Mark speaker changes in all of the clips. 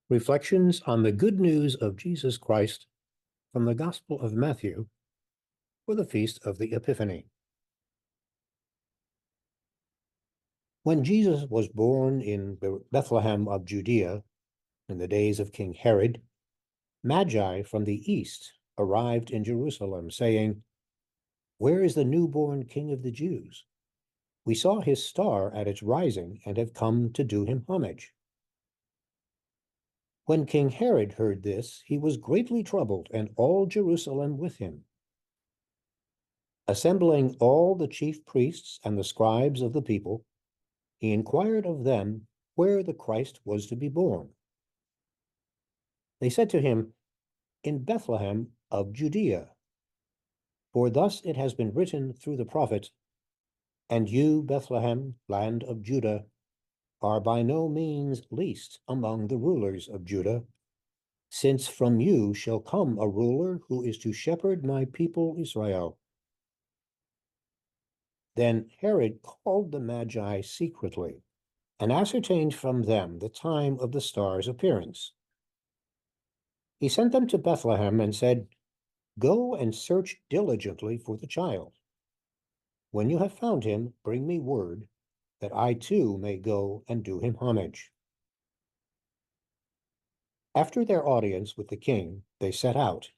Speaker 1: Reflections on the Good News of Jesus Christ from the Gospel of Matthew for the Feast of the Epiphany. When Jesus was born in Bethlehem of Judea in the days of King Herod, Magi from the east arrived in Jerusalem, saying, "Where is the newborn King of the Jews? We saw his star at its rising and have come to do him homage." When King Herod heard this, he was greatly troubled, and all Jerusalem with him. Assembling all the chief priests and the scribes of the people, he inquired of them where the Christ was to be born. They said to him, "In Bethlehem of Judea. For thus it has been written through the prophet, and you, Bethlehem, land of Judah, are by no means least among the rulers of Judah, since from you shall come a ruler who is to shepherd my people Israel." Then Herod called the Magi secretly and ascertained from them the time of the star's appearance. He sent them to Bethlehem and said, "Go and search diligently for the child. When you have found him, bring me word, that I too may go and do him homage." After their audience with the king, they set out.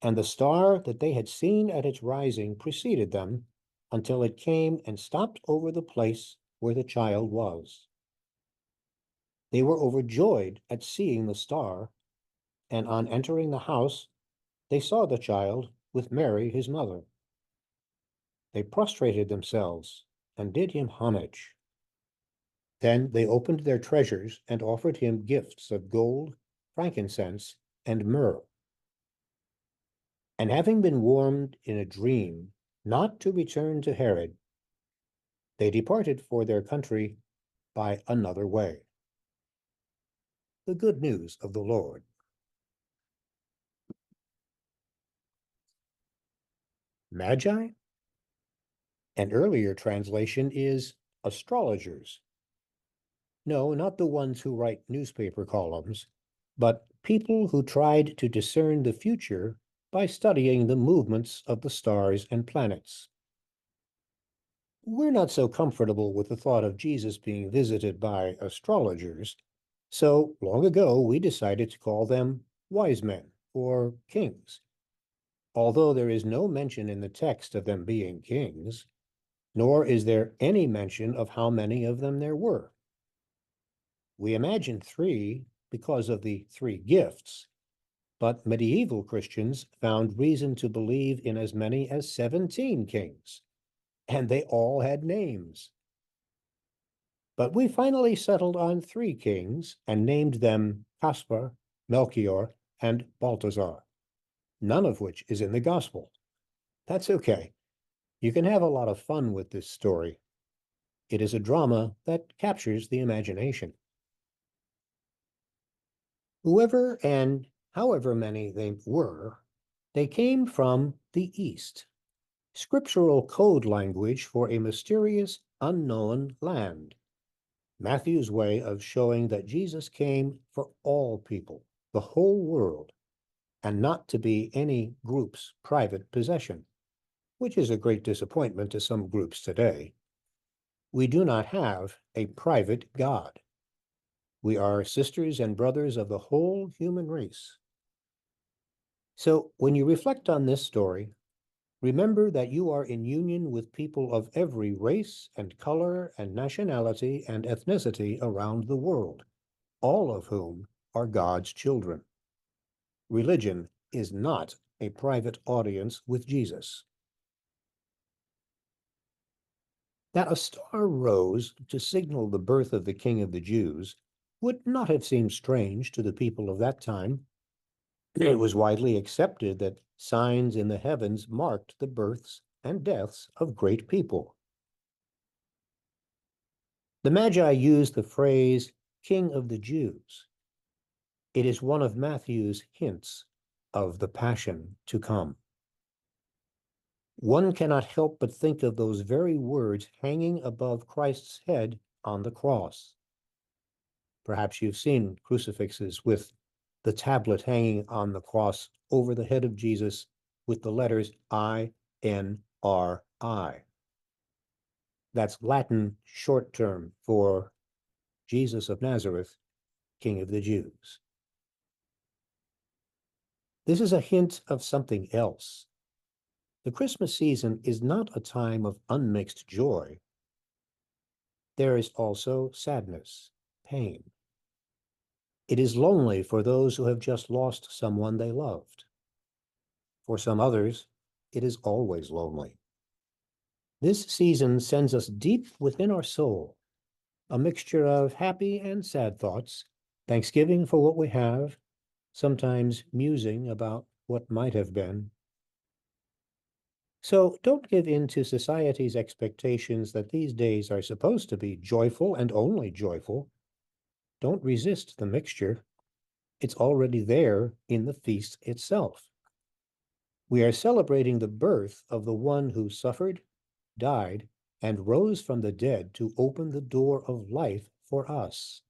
Speaker 1: And the star that they had seen at its rising preceded them until it came and stopped over the place where the child was. They were overjoyed at seeing the star, and on entering the house, they saw the child with Mary, his mother. They prostrated themselves and did him homage. Then they opened their treasures and offered him gifts of gold, frankincense, and myrrh. And having been warned in a dream not to return to Herod, they departed for their country by another way. The good news of the Lord. Magi? An earlier translation is astrologers. No, not the ones who write newspaper columns, but people who tried to discern the future by studying the movements of the stars and planets. We're not so comfortable with the thought of Jesus being visited by astrologers, so long ago we decided to call them wise men or kings. Although there is no mention in the text of them being kings, nor is there any mention of how many of them there were. We imagine 3 because of the 3 gifts, but medieval Christians found reason to believe in as many as 17 kings, and they all had names. But we finally settled on 3 kings and named them Caspar, Melchior, and Balthazar, none of which is in the gospel. That's okay. You can have a lot of fun with this story. It is a drama that captures the imagination. Whoever and however many they were, they came from the East, scriptural code language for a mysterious, unknown land. Matthew's way of showing that Jesus came for all people, the whole world, and not to be any group's private possession, which is a great disappointment to some groups today. We do not have a private God. We are sisters and brothers of the whole human race. So when you reflect on this story, remember that you are in union with people of every race and color and nationality and ethnicity around the world, all of whom are God's children. Religion is not a private audience with Jesus. That a star rose to signal the birth of the King of the Jews would not have seemed strange to the people of that time. It was widely accepted that signs in the heavens marked the births and deaths of great people. The Magi used the phrase King of the Jews. It is one of Matthew's hints of the passion to come. One cannot help but think of those very words hanging above Christ's head on the cross. Perhaps you've seen crucifixes with the tablet hanging on the cross over the head of Jesus with the letters INRI. That's Latin short term for Jesus of Nazareth, King of the Jews. This is a hint of something else. The Christmas season is not a time of unmixed joy. There is also sadness, pain. It is lonely for those who have just lost someone they loved. For some others, it is always lonely. This season sends us deep within our soul, a mixture of happy and sad thoughts, thanksgiving for what we have, sometimes musing about what might have been. So don't give in to society's expectations that these days are supposed to be joyful and only joyful. Don't resist the mixture. It's already there in the feast itself. We are celebrating the birth of the one who suffered, died, and rose from the dead to open the door of life for us.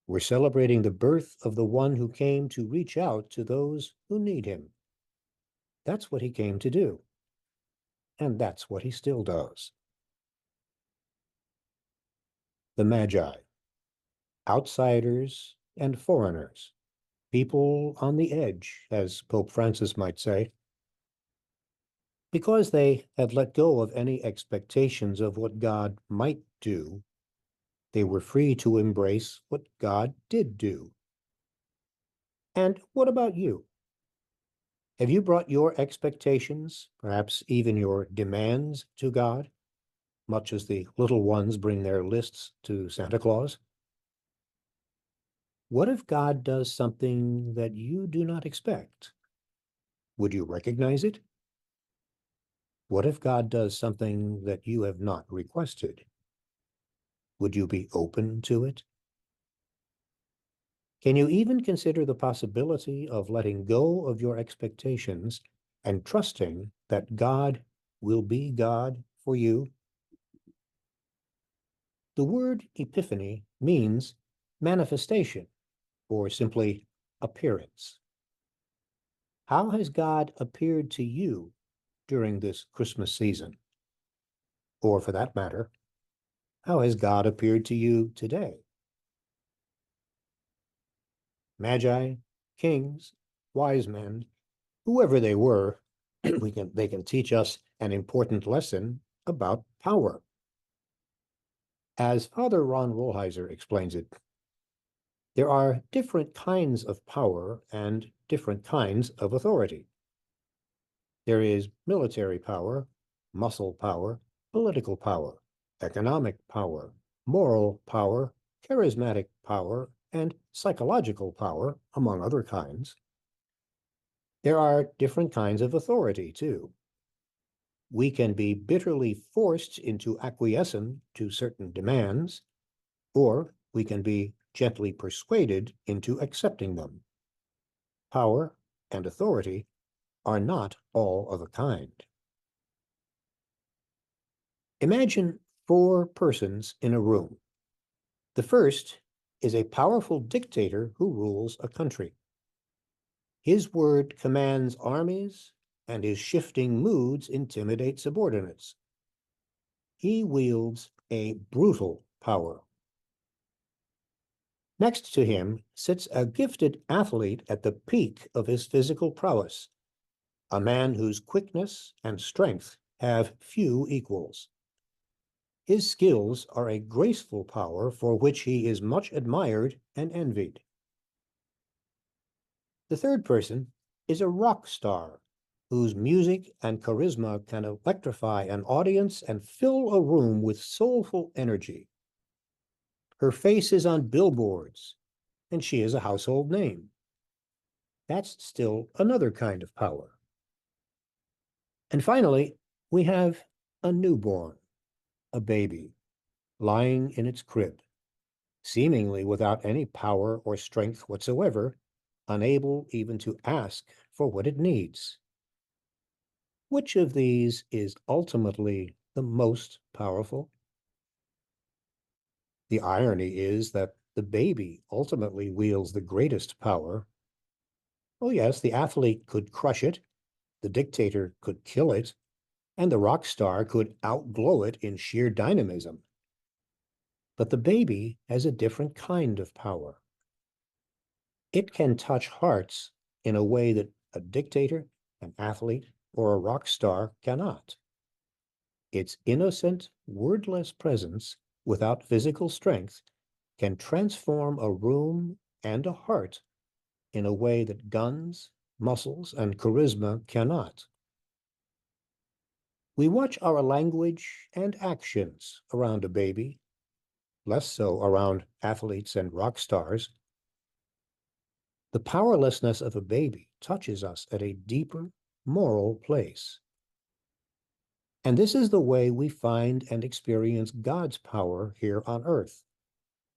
Speaker 1: We're celebrating the birth of the one who came to reach out to those who need him. That's what he came to do. And that's what he still does. The Magi, outsiders and foreigners, people on the edge, as Pope Francis might say. Because they had let go of any expectations of what God might do, they were free to embrace what God did do. And what about you? Have you brought your expectations, perhaps even your demands, to God, much as the little ones bring their lists to Santa Claus? What if God does something that you do not expect? Would you recognize it? What if God does something that you have not requested? Would you be open to it? Can you even consider the possibility of letting go of your expectations and trusting that God will be God for you? The word Epiphany means manifestation, or simply appearance. How has God appeared to you during this Christmas season? Or for that matter, how has God appeared to you today? Magi, kings, wise men, whoever they were, they can teach us an important lesson about power. As Father Ron Rolheiser explains it, there are different kinds of power and different kinds of authority. There is military power, muscle power, political power, economic power, moral power, charismatic power, and psychological power, among other kinds. There are different kinds of authority, too. We can be bitterly forced into acquiescence to certain demands, or we can be gently persuaded into accepting them. Power and authority are not all of a kind. Imagine 4 persons in a room. The first is a powerful dictator who rules a country. His word commands armies, and his shifting moods intimidate subordinates. He wields a brutal power. Next to him sits a gifted athlete at the peak of his physical prowess, a man whose quickness and strength have few equals. His skills are a graceful power for which he is much admired and envied. The third person is a rock star whose music and charisma can electrify an audience and fill a room with soulful energy. Her face is on billboards, and she is a household name. That's still another kind of power. And finally, we have a newborn, a baby, lying in its crib, seemingly without any power or strength whatsoever, unable even to ask for what it needs. Which of these is ultimately the most powerful? The irony is that the the baby ultimately wields the greatest power. Oh, yes, the athlete could crush it, the dictator could kill it, and the rock star could outglow it in sheer dynamism. But the baby has a different kind of power. It can touch hearts in a way that a dictator, an athlete, or a rock star cannot. Its innocent, wordless presence, without physical strength, can transform a room and a heart in a way that guns, muscles, and charisma cannot. We watch our language and actions around a baby, less so around athletes and rock stars. The powerlessness of a baby touches us at a deeper moral place. And this is the way we find and experience God's power here on earth,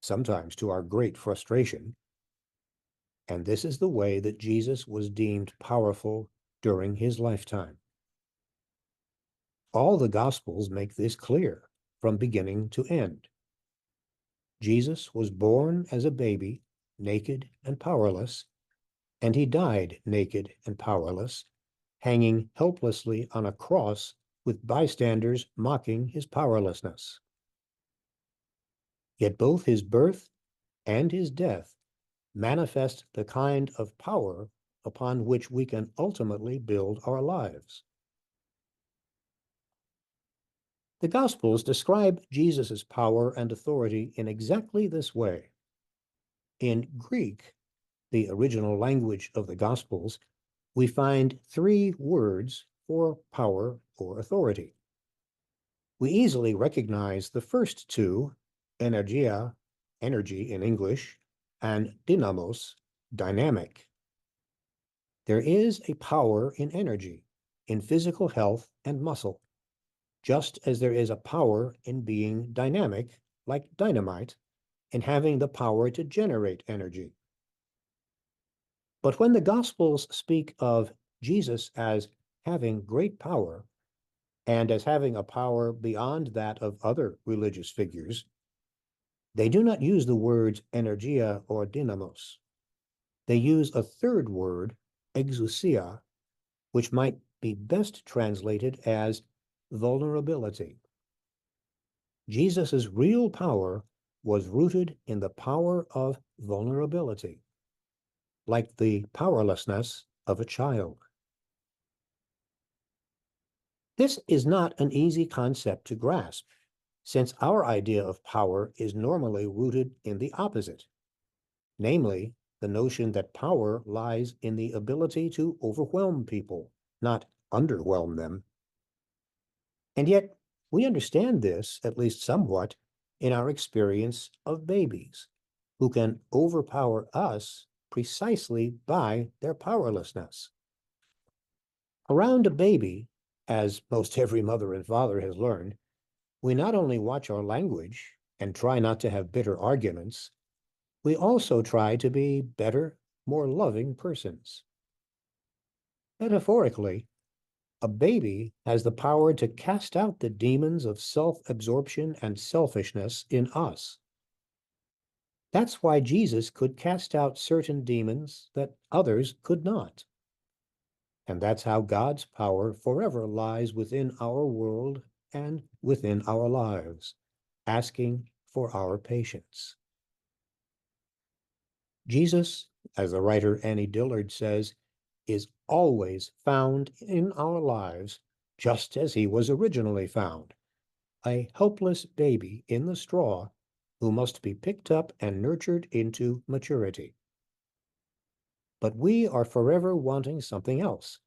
Speaker 1: sometimes to our great frustration. And this is the way that Jesus was deemed powerful during his lifetime. All the Gospels make this clear from beginning to end. Jesus was born as a baby, naked and powerless, and he died naked and powerless, hanging helplessly on a cross with bystanders mocking his powerlessness. Yet both his birth and his death manifest the kind of power upon which we can ultimately build our lives. The Gospels describe Jesus' power and authority in exactly this way. In Greek, the original language of the Gospels, we find three words for power or authority. We easily recognize the first two, energia, energy in English, and dynamos, dynamic. There is a power in energy, in physical health and muscle, just as there is a power in being dynamic, like dynamite, in having the power to generate energy. But when the Gospels speak of Jesus as having great power, and as having a power beyond that of other religious figures, they do not use the words energia or dynamos. They use a third word, exousia, which might be best translated as vulnerability. Jesus' real power was rooted in the power of vulnerability, like the powerlessness of a child. This is not an easy concept to grasp, since our idea of power is normally rooted in the opposite, namely, the notion that power lies in the ability to overwhelm people, not underwhelm them. And yet, we understand this, at least somewhat, in our experience of babies, who can overpower us precisely by their powerlessness. Around a baby, as most every mother and father has learned, we not only watch our language and try not to have bitter arguments, we also try to be better, more loving persons. Metaphorically, a baby has the power to cast out the demons of self-absorption and selfishness in us. That's why Jesus could cast out certain demons that others could not. And that's how God's power forever lies within our world and within our lives, asking for our patience. Jesus, as the writer Annie Dillard says, is always found in our lives just as he was originally found, a helpless baby in the straw who must be picked up and nurtured into maturity. But we are forever wanting something else,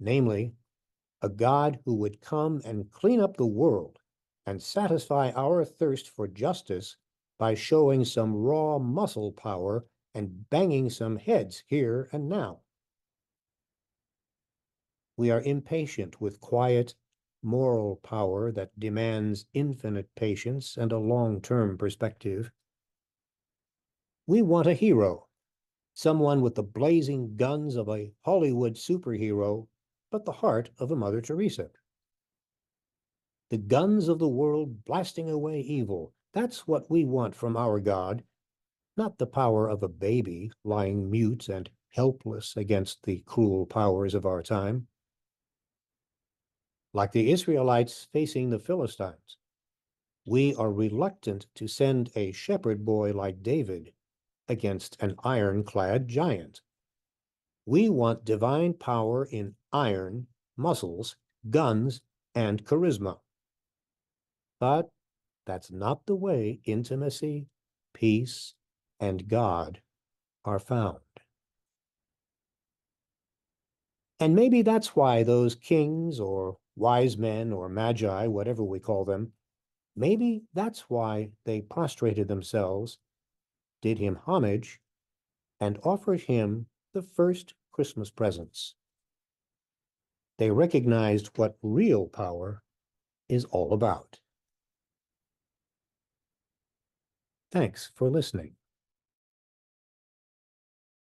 Speaker 1: namely, a God who would come and clean up the world and satisfy our thirst for justice by showing some raw muscle power and banging some heads here and now. We are impatient with quiet, moral power that demands infinite patience and a long-term perspective. We want a hero, someone with the blazing guns of a Hollywood superhero, but the heart of a Mother Teresa. The guns of the world blasting away evil, that's what we want from our God, not the power of a baby lying mute and helpless against the cruel powers of our time. Like the Israelites facing the Philistines, we are reluctant to send a shepherd boy like David against an ironclad giant. We want divine power in iron, muscles, guns, and charisma. But that's not the way intimacy, peace, and God are found. And maybe that's why those kings or wise men or magi, whatever we call them, maybe that's why they prostrated themselves, did him homage, and offered him the first Christmas presents. They recognized what real power is all about. Thanks for listening.